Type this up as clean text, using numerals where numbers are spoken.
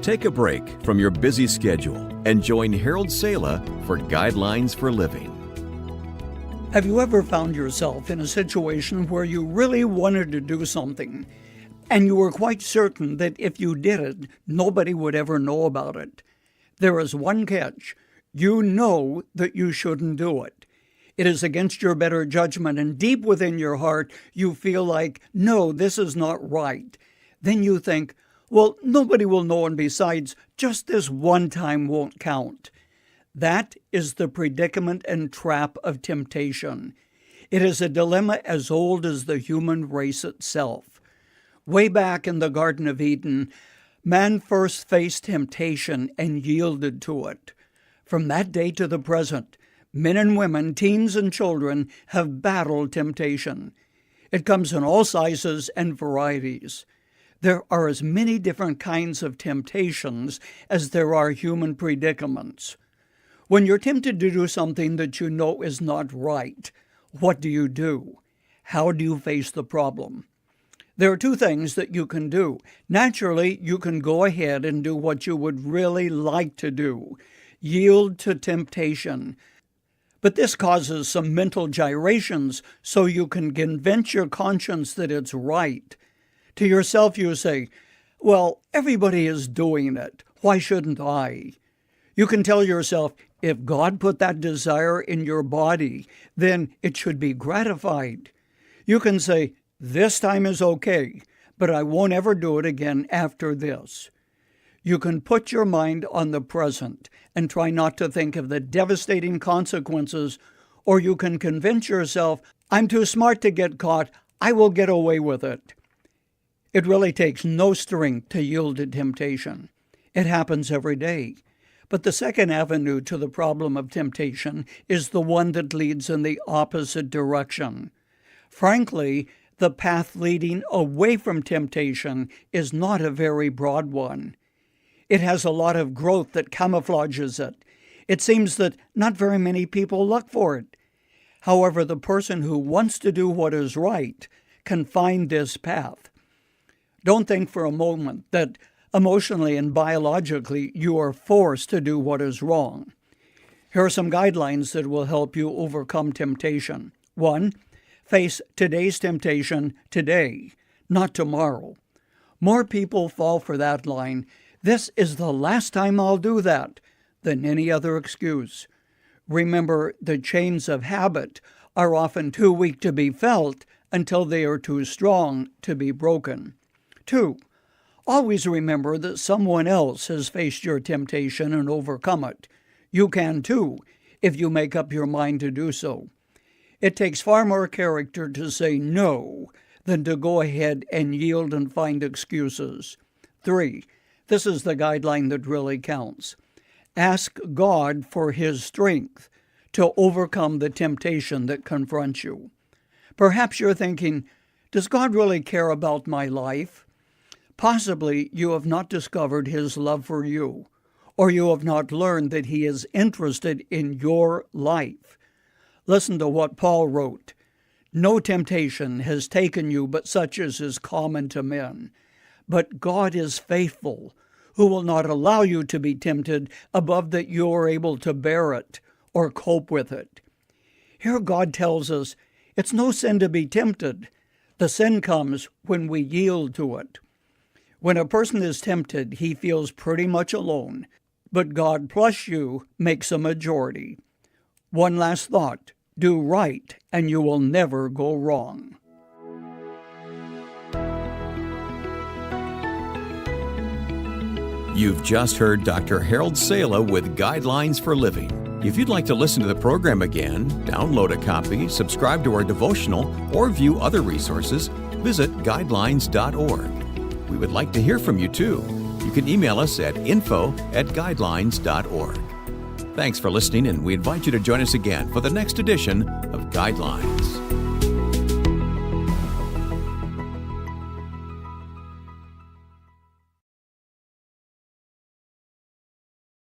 Take a break from your busy schedule and join Harold Sala for Guidelines for Living. Have you ever found yourself in a situation where you really wanted to do something, and you were quite certain that if you did it, nobody would ever know about it? There is one catch. You know that you shouldn't do it. It is against your better judgment, and deep within your heart, you feel like, no, this is not right. Then you think, well, nobody will know, and besides, just this one time won't count. That is the predicament and trap of temptation. It is a dilemma as old as the human race itself. Way back in the Garden of Eden, man first faced temptation and yielded to it. From that day to the present, men and women, teens and children, have battled temptation. It comes in all sizes and varieties. There are as many different kinds of temptations as there are human predicaments. When you're tempted to do something that you know is not right, what do? How do you face the problem? There are two things that you can do. Naturally, you can go ahead and do what you would really like to do. Yield to temptation. But this causes some mental gyrations so you can convince your conscience that it's right. To yourself you say, well, everybody is doing it. Why shouldn't I? You can tell yourself, if God put that desire in your body, then it should be gratified. You can say, this time is okay, but I won't ever do it again after this. You can put your mind on the present and try not to think of the devastating consequences, or you can convince yourself, I'm too smart to get caught, I will get away with it. It really takes no strength to yield to temptation. It happens every day. But the second avenue to the problem of temptation is the one that leads in the opposite direction. Frankly, the path leading away from temptation is not a very broad one. It has a lot of growth that camouflages it. It seems that not very many people look for it. However, the person who wants to do what is right can find this path. Don't think for a moment that emotionally and biologically you are forced to do what is wrong. Here are some guidelines that will help you overcome temptation. 1. Face today's temptation today, not tomorrow. More people fall for that line, this is the last time I'll do that, than any other excuse. Remember, the chains of habit are often too weak to be felt until they are too strong to be broken. 2. Always remember that someone else has faced your temptation and overcome it. You can too, if you make up your mind to do so. It takes far more character to say no than to go ahead and yield and find excuses. 3. This is the guideline that really counts. Ask God for His strength to overcome the temptation that confronts you. Perhaps you're thinking, does God really care about my life? Possibly you have not discovered His love for you, or you have not learned that He is interested in your life. Listen to what Paul wrote. No temptation has taken you but such as is common to men. But God is faithful, who will not allow you to be tempted above that you are able to bear it or cope with it. Here God tells us it's no sin to be tempted. The sin comes when we yield to it. When a person is tempted, he feels pretty much alone, but God plus you makes a majority. One last thought, do right and you will never go wrong. You've just heard Dr. Harold Sala with Guidelines for Living. If you'd like to listen to the program again, download a copy, subscribe to our devotional, or view other resources, visit guidelines.org. We would like to hear from you too. You can email us at info@guidelines.org. Thanks for listening, and we invite you to join us again for the next edition of Guidelines.